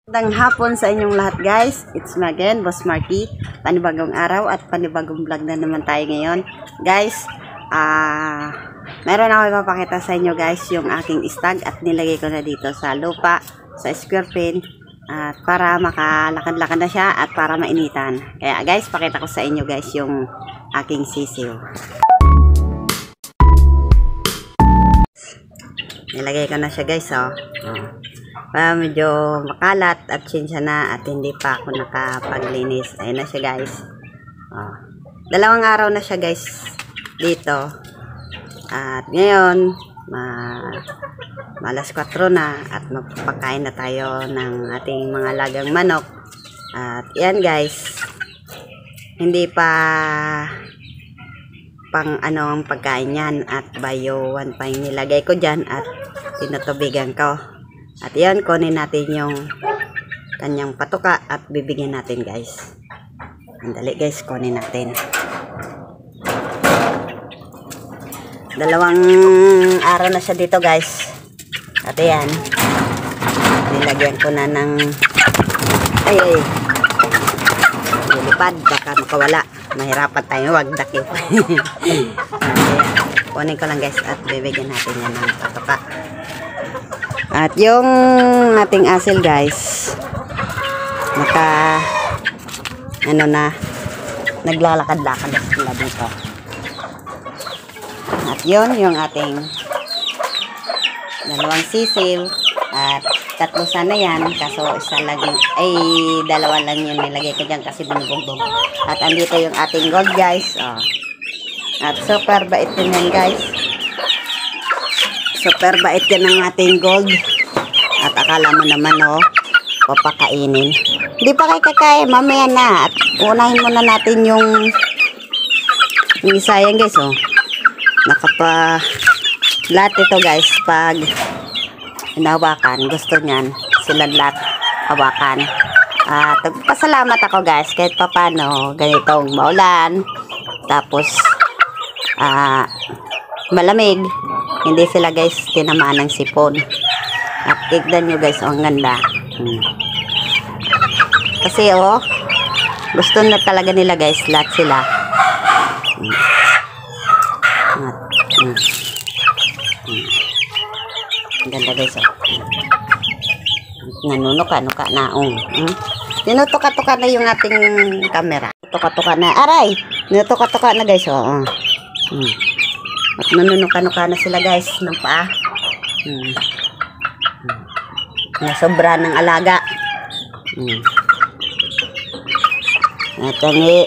Magandang hapon sa inyong lahat guys. It's me again, Boss Marky. Panibagong araw at panibagong vlog na naman tayo ngayon. Guys, meron ako ipapakita sa inyo guys yung aking stag at nilagay ko na dito sa lupa, sa square pin. At para makalakad-lakad na siya at para mainitan. Kaya guys, pakita ko sa inyo guys yung aking sisiw. Nilagay ko na siya guys, medyo makalat at sinsya na at hindi pa ako nakapaglinis. Ayun na siya guys. Dalawang araw na siya guys dito. At ngayon, alas 4 na at magpapakain na tayo ng ating mga lagang manok. At yan guys, hindi pa pang ano ang pagkain yan at bio 1 pa yung nilagay ko dyan at tinutubigan ko. At yan, kunin natin yung kanyang patuka at bibigyan natin guys. Andali guys, kunin natin. Dalawang araw na siya dito guys. At yan, nilagyan ko na ng lilipad, baka makawala. Mahirapan tayo, wag dakip. Kunin ko lang guys at bibigyan natin yan ng patuka. At yung ating asil guys, naglalakad-lakad na sila dito. At yun yung ating dalawang sisiw at tatlo sana yan, kaso isa lagi, dalawa lang yun nilagay ko dyan kasi binubugbog. At andito yung ating gold guys, at super bait din yan guys. Super bait yan ng ating gold. At akala mo naman papakainin. Hindi pa kayo kakain, mamaya na. At unahin muna natin yung isa yan guys. Lahat ito guys, pag hinawakan, gusto niyan silang lahat hawakan. At pasalamat ako guys kahit papano ganitong maulan. Tapos malamig. Hindi sila guys tinamaan ng sipon. At tignan nyo guys, ang ganda. Kasi gusto na talaga nila guys, lahat sila. Ang ganda guys, nanunuka na. Tinutuka-tuka na yung ating camera. Tuka-tuka na. Aray! Tinutuka-tuka na guys, At nanunuka-nuka na sila guys ng paa. Sobra ng alaga. At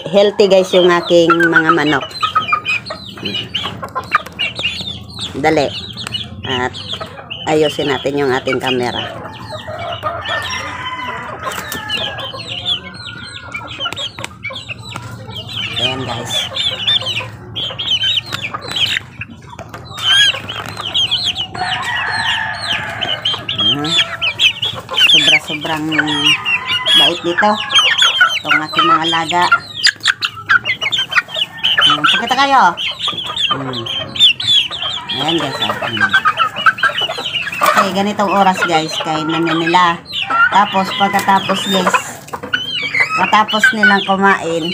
healthy guys yung aking mga manok. Dali. At ayusin natin yung ating camera. Ayan guys. Sobrang bait dito itong aking mga alaga. Pakita kayo. Ayan guys, okay, ganitong oras guys kainan nila. Tapos pagkatapos guys, matapos nilang kumain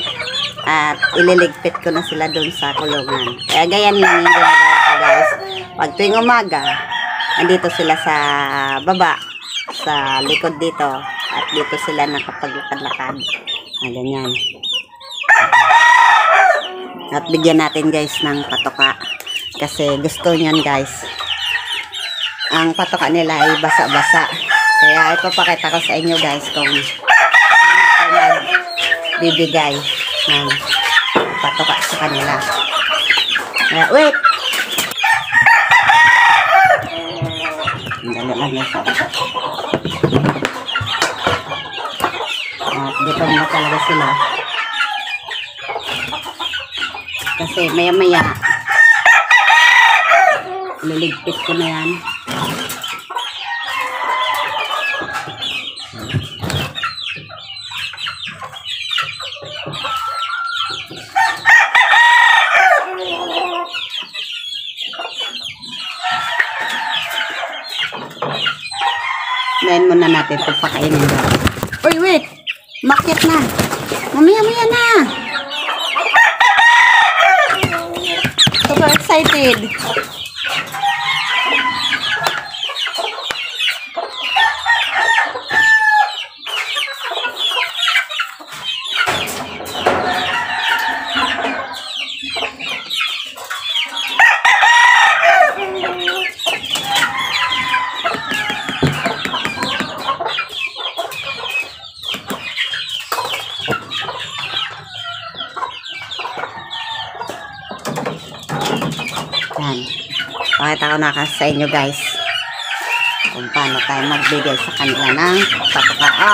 at ililigpit ko na sila dun sa kulungan. Kaya ganyan lang yung ginagawa ko guys. Pag tuwing umaga, andito sila sa baba, sa likod dito, at dito sila nakapaglakad-lakad. Ganyan. At bigyan natin guys ng patoka kasi gusto niyan guys. Ang patoka nila ay basa-basa. Kaya ipapakita ko sa inyo guys kung ano bibigay ng patoka sa kanila. Wait! Dali lang yan. At dito na talaga sila. Kasi maya-maya liligpit ko na yan. Then muna natin ito pakainin daw. Uy, wait! Makit na! Mamaya-maya na! Super excited! Yan. Pakita ko na kasi sa inyo guys kung paano tayo magbigay sa kanila ng patuka.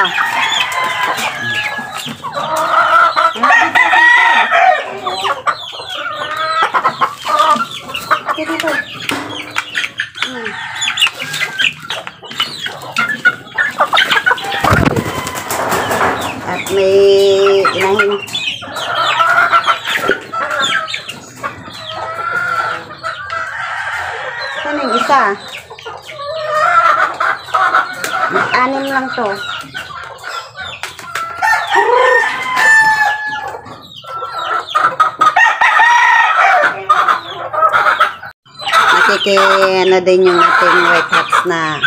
Dito. At may inahin. Saan yung isa? Anim lang to. Ano din yung ating white hats na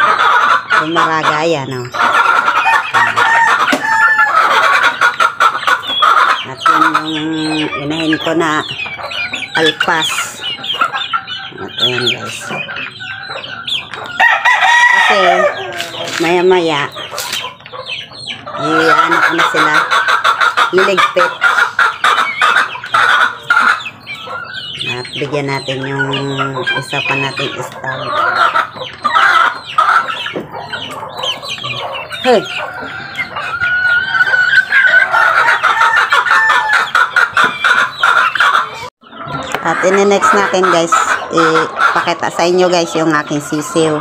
bumaragaya, no? At yung inahin ko na alpas. Ito yan guys. Kasi maya-maya ano ko na sila liligpit. At bigyan natin yung isa pa nating style. Hey! At in-next natin guys, ipakita sa inyo guys yung aking sisiw.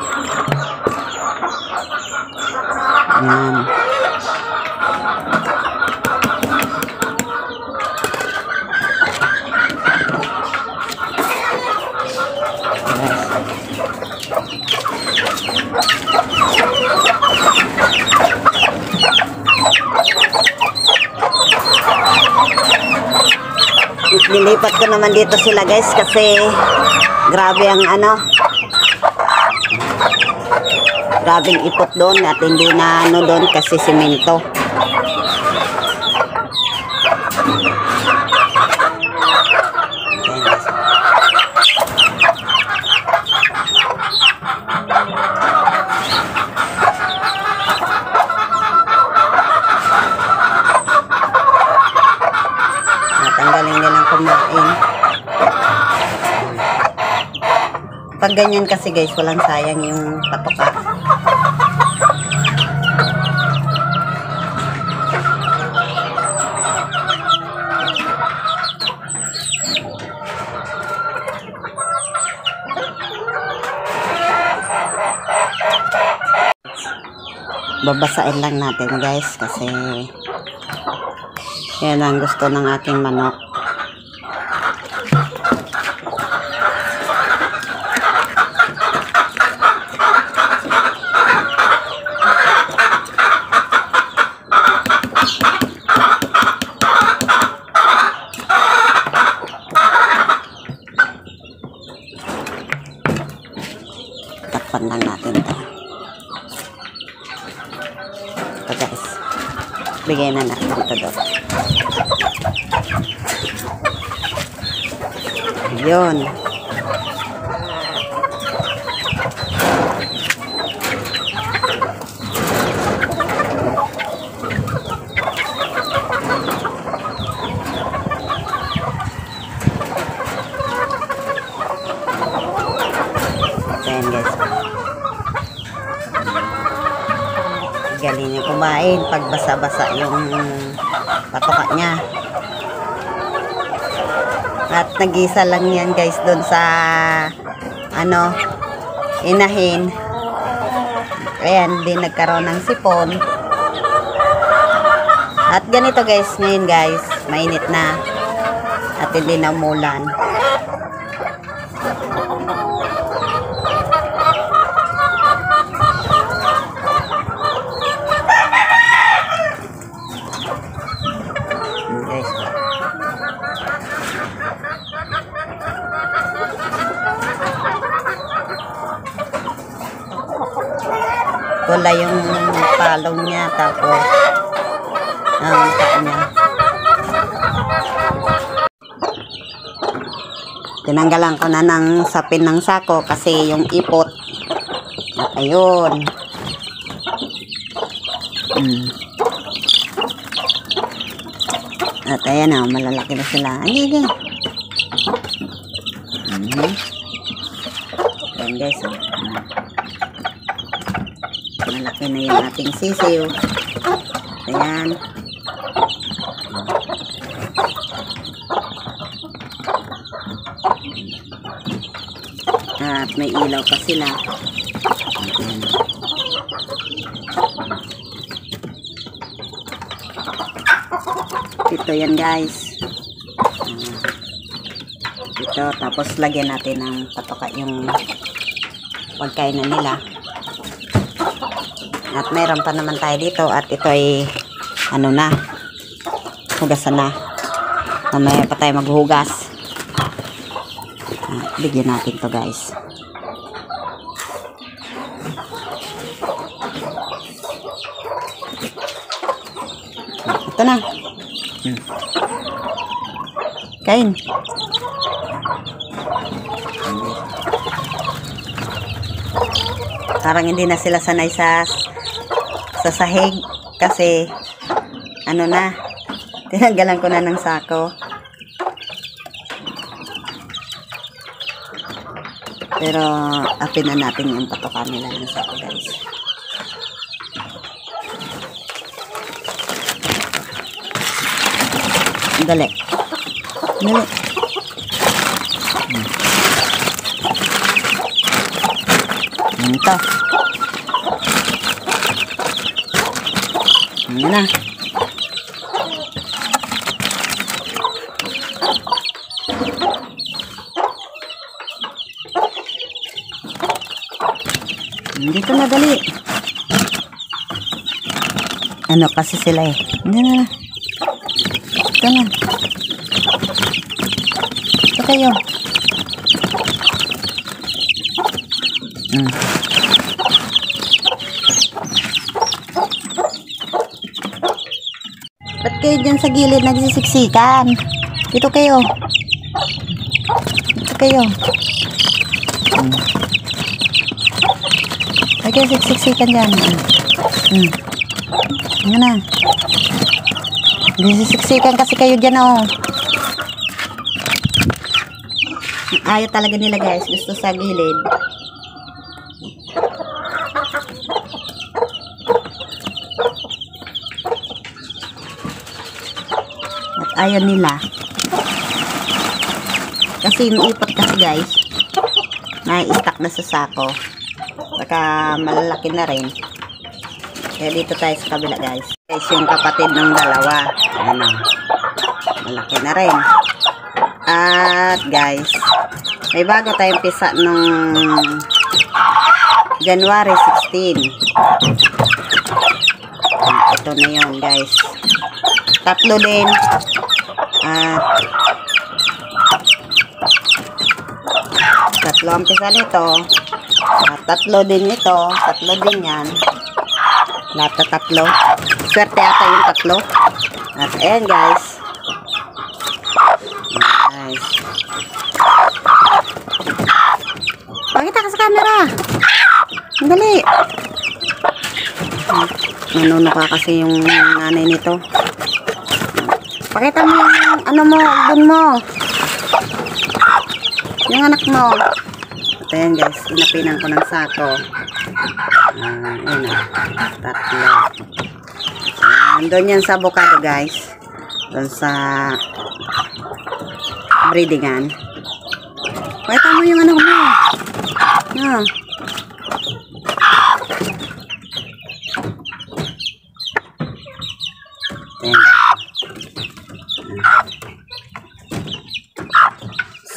Yan. Nilipat ko naman dito sila guys kasi grabe ang grabing ipot doon at hindi na doon kasi simento. Natanggalin nilang kumain. Pag ganyan kasi guys, walang sayang yung patoka. Babasain lang natin guys kasi yan ang gusto ng aking manok. Takpan lang natin ito. Ito guys. Bigay na natin ito doon. Yun. Ayan guys. Galing niya kumain pag basa-basa yung patoka niya. At nag-isa lang yan guys doon sa inahin. Kaya hindi nagkaroon ng sipon. At ganito guys, ngayon guys, mainit na. At hindi na umulan. nawala yung palong niya, tapos ang niya. Tinanggalan ko na ng sapin ng sako kasi yung ipot. At ayun. At ayan na, malalaki na sila. Ayan. Ayan guys. Malaki na yung ating sisiw. Ayan. At may ilaw pa sila. Ito yan guys. Ito, tapos lagyan natin ng patoka yung pagkainan nila. At mayroon pa naman tayo dito. At ito ay ano na, hugasan na. Mamaya pa tayo maghugas. Bigyan natin to guys. Ito na. Kain. Parang hindi na sila sanay sa sahig kasi ano na, tinanggalan ko na ng sako. Pero apin na natin yung patokan nila ng sako guys. Dali. Dali. Ito. Ayan na. Dito na dali. Ano kasi sila eh. Hindi na. Ito na. Ito kayo. Ba't kayo dyan sa gilid nagsisiksikan? Dito kayo. Dito kayo. Ay kayo siksikan dyan. Ano na. Nagsisiksikan kasi kayo dyan oh. Ayaw talaga nila guys. Gusto sa gilid. Ayaw nila kasi yung ipot kasi guys na-stack na sa sako, baka malalaki na rin, kaya dito tayo sa kabila guys. Yung kapatid ng dalawa, ano, malaki na rin. At guys, may bago tayong pisa nung January 16. Ito na yun guys, tatlo din. Tatlo ang pisa nito. Tatlo din ito. Tatlo din yan. Lahat na tatlo. Swerte ata yung tatlo. At ayan guys. Guys. Pakita ka sa camera. Dali. Nanuno ka kasi yung nanay nito. Pakita mo yung ano mo, dun mo. Yung anak mo. Ito yan guys, inapinan ko ng sako. Ayun o, tatlo. Doon yan sa avocado guys. Doon sa breedingan. Pakita mo yung anak mo. Ayan.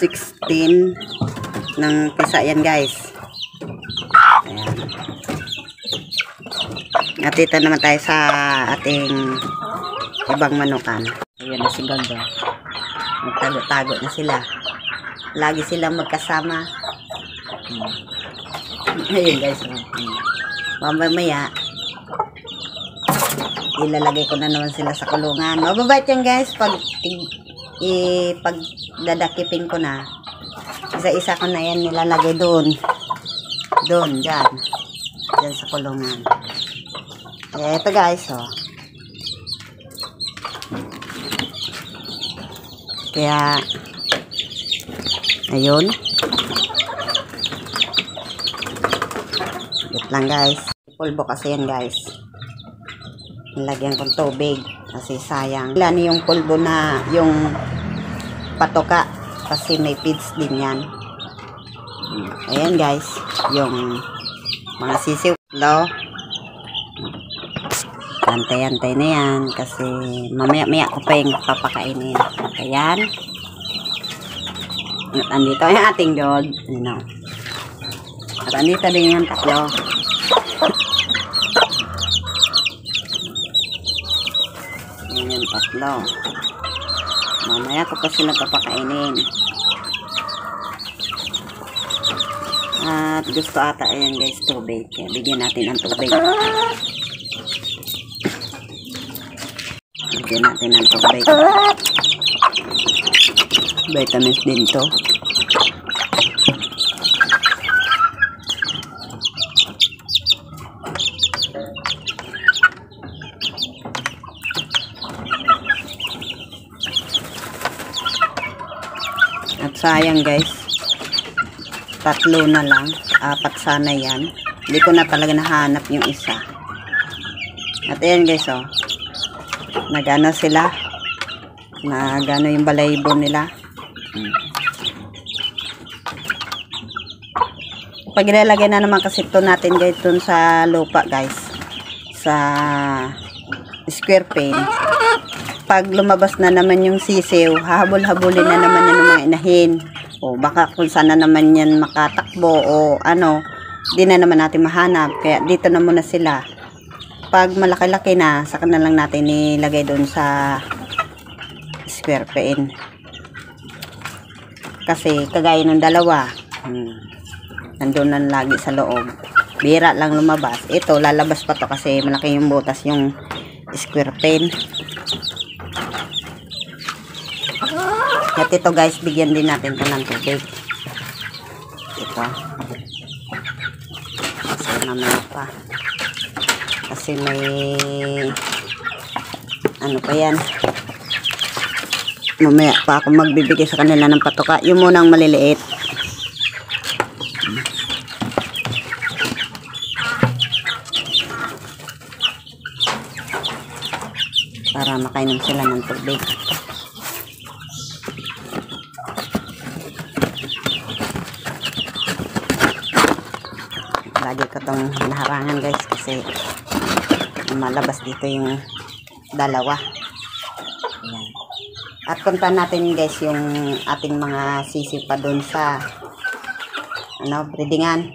16 ng pisa yan guys. Ayan. At dito naman tayo sa ating ibang manukan. Ayan na si Ganda. Magtago-tago na sila. Lagi silang magkasama. Ayun guys. mamaya ilalagay ko na naman sila sa kulungan. Mababait yan guys pag pag dadakipin ko na. Isa-isa ko na yan nilalagay doon. Doon, dyan. Dyan sa kulungan. Kaya ito guys, oh. Kaya, ayun. Wait lang guys. Pulbo kasi yan guys. Nilagyan kong tubig. Kasi sayang. Ilan yung pulbo na yung patoka. Kasi may feeds din yan. Ayan guys. Yung mga sisiw. Hello. Antay-antay na yan. Kasi mamaya-maya ko pa yung papakainin. Ayan. At andito yung ating dog. Ano. At andito din yung tatlo. Ayan yung tatlo. Mamaya ko pa sila papakainin. At gusto ata ayan guys tubig. Kaya bigyan natin ng tubig. Bigyan natin ng tubig. Vitamins din to. At sayang guys, tatlo na lang, 4 sana yan. Hindi ko na talaga nahanap yung isa. At ayan guys, oh, nagano sila, nagano yung balaybo nila. Pag ilalagay na naman kasi ito natin guys dun sa lupa guys, sa square pane. Pag lumabas na naman yung sisiw, hahabol-habulin na naman yan ng mga inahin. O baka kung sana naman yan makatakbo o ano, di na naman natin mahanap. Kaya dito na muna sila. Pag malaki-laki na, saka na lang natin ilagay doon sa square pane. Kasi kagaya ng dalawa, nandun na lagi sa loob. Bira lang lumabas. Ito, lalabas pa to kasi malaki yung butas yung square pane. At ito guys, bigyan din natin ito ng tubig. Ito. Kasi mamaya pa. Kasi may ano pa yan. Mamaya pa ako magbibigay sa kanila ng patoka. Yung munang maliliit. Para makainom sila ng tubig. Lagi ko itong hinaharangan guys kasi malabas dito yung dalawa. Ayan. At punta natin guys yung ating mga sisiw pa doon sa ano, breedingan.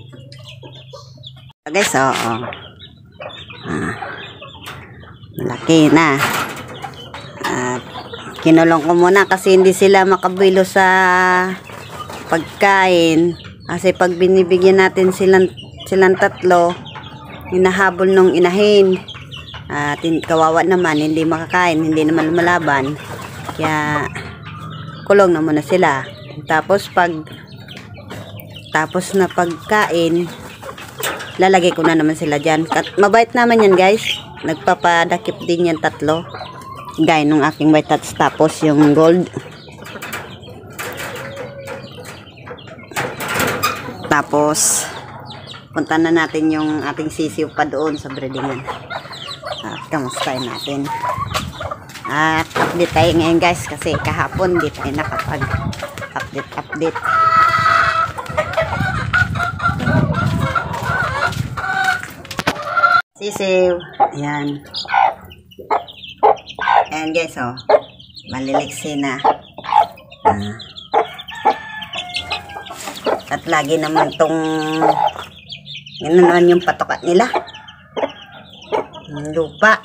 Guys, malaki na. At kinulong ko muna kasi hindi sila makabilo sa pagkain. Kasi pag binibigyan natin silang tatlo, hinahabol nung inahin. At kawawa naman, hindi makakain, hindi naman lumalaban. Kaya kulong na muna sila. Tapos na pagkain, lalagay ko na naman sila dyan. Mabait naman yan guys. Nagpapadakip din yan tatlo. Gaya nung aking white tats, tapos yung gold. Tapos punta na natin yung ating sisiw pa doon sa breedingan. At kamustahin natin. At update tayo ngayon guys kasi kahapon di tayo nakapag update. Sisiw. Ayan. Ayan guys, oh. Maliliksi na. At lagi naman tong ganun naman yung patoka nila. Yung lupa.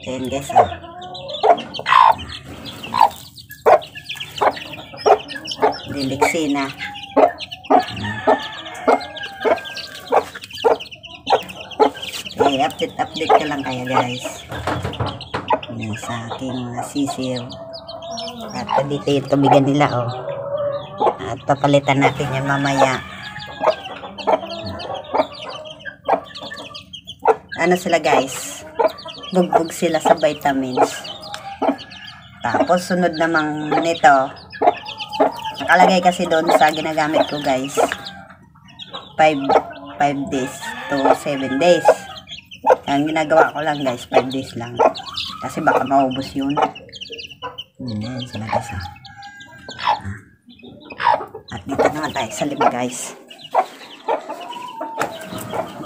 Ayan guys, oh. Liliksi na. Sige, update ka lang kaya guys. Yan sa aking mga sisiw. At dito yung tubigan nila oh. At papalitan natin yan mamaya. Ano sila guys? Bugbog sila sa vitamins. Tapos sunod namang nito. Nakalagay kasi doon sa ginagamit ko guys. 5 days to 7 days. Ang ginagawa ko lang guys, 5 days lang. Kasi baka maubos yun. Yan sila guys. At dito naman tayo sa lima guys.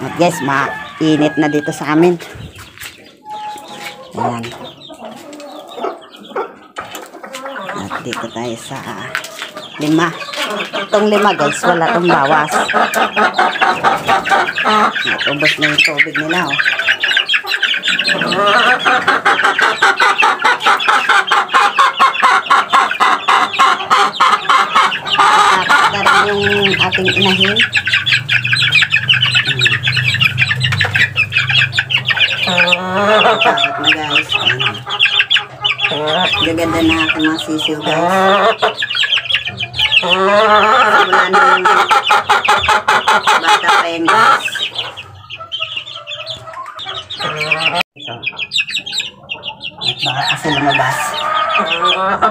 At guys, mainit na dito sa amin. Ayan. At dito tayo sa lima. Itong lima guys, wala itong bawas. At ubos na yung tubig nila oh. At yung ating inahin. Takot na guys. Gaganda na aking mga sisiw guys. Wala na yung bata pa yung guys. At baka kasi lumabas.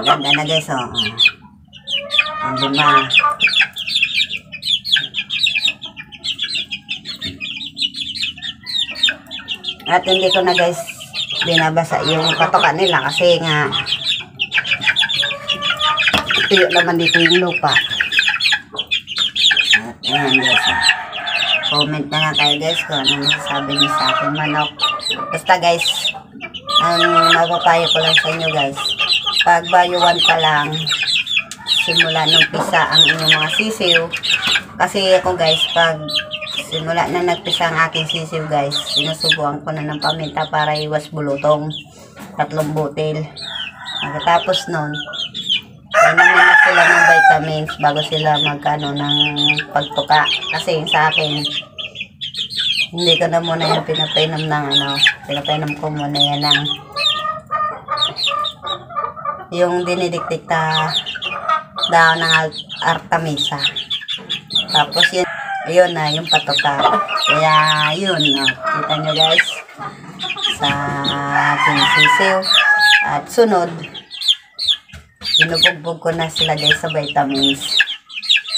Ganda na guys oh. Ang lima. At hindi ko na guys binabasa yung patokan nila kasi nga tuyo naman dito yung lupa. At ayan guys. Comment na nga kayo guys kung anong masasabi niyo sa aking manok. Basta guys, ang mapapayo ko lang sa inyo guys, pag bayuan pa lang, simula nung pisa ang inyong mga sisiw. Kasi ako guys, pag simula na nagpisa ang aking sisiw guys, sinusubuan ko na ng paminta para iwas bulutong. 3 butil. Pagkatapos nun, inumin na sila ng vitamins bago sila magkano ng pagtuka. Kasi sa akin, hindi ko na muna yung pinapainom ng pinapainom ko muna yan ng yung dinidiktik na daw ng Artemisa. Tapos yun na yung patoka. Kaya yun, kita nyo guys sa ating sisiw. At sunod, binubugbog ko na sila guys sa vitamins.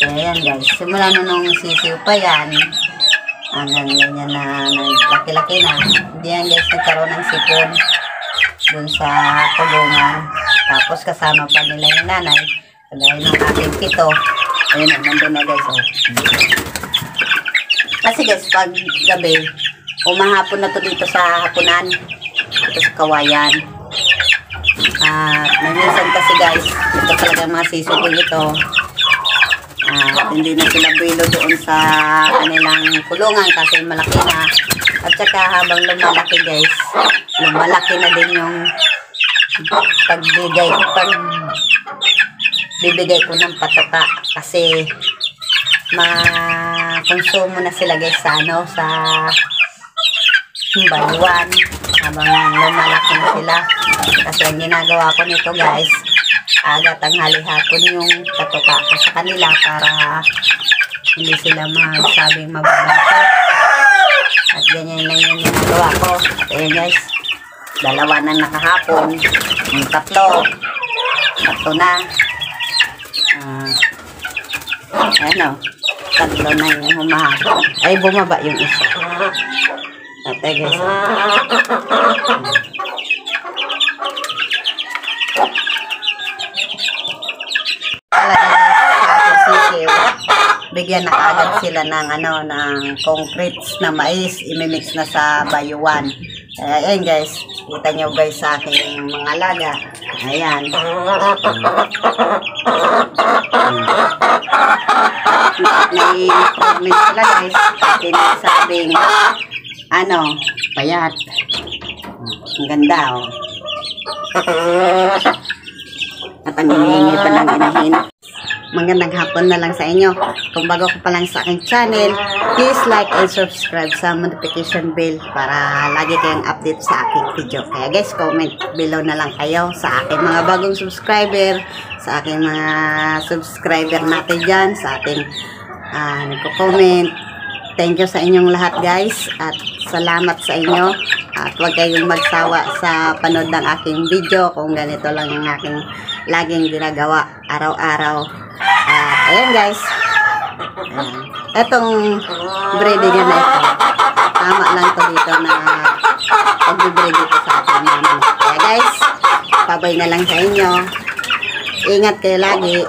Kaya yan guys, simula nung sisiw pa yan hanggang ganyan na naglaki-laki na. Hindi yan guys nagkaroon ng sipon dun sa kulungan. Tapos kasama pa nila yung nanay. Dahil ng aking pito, ayun na, nandun na guys oh. Kasi guys, pag gabi, umahapon na to dito sa hapunan. Dito sa kawayan. At minsan kasi guys, ito talaga mga sisiw ko ito. Hindi na sila buwilo doon sa kanilang kulungan kasi malaki na. At saka habang lumalaki guys, lumalaki na din yung pagbibigay ko ng patoka. Kasi makonsumo na sila guys sa sa bayuan habang lumalaki na sila. Kasi ang ginagawa ko nito guys, aga tanghali hapon yung patoka ko sa kanila para hindi sila masabing mababato. At ganyan lang yung ginagawa ko. At ayun guys, 2 na nakahapon, yung 3 na. Ano, 3 na yung humahapon. Ay, bumaba yung isa. At ayun guys, bigyan na agad sila ng ng concretes na mais, imimix na sa bayuan. Ayan guys, kita nyo guys sa aking mga alaga. Ayan. May-comment sila guys, sinasabing payat. Ang ganda oh. At ang hinihingi pa ng inahin. magandang hapon na lang sa inyo. Kung bago ka pa lang sa aking channel, please like and subscribe sa notification bell para lagi kayong update sa aking video. Kaya guys, comment below na lang kayo sa aking mga bagong subscriber, sa aking mga subscriber natin dyan, sa ating nagko-comment. Thank you sa inyong lahat guys, at salamat sa inyo. At huwag kayong magsawa sa panood ng aking video kung ganito lang yung aking laging ginagawa araw-araw. At ayan guys, etong breeding na ito, tama lang to dito na pag-breed dito sa ating mama. Kaya guys, pabay na lang sa inyo. Ingat kayo lagi.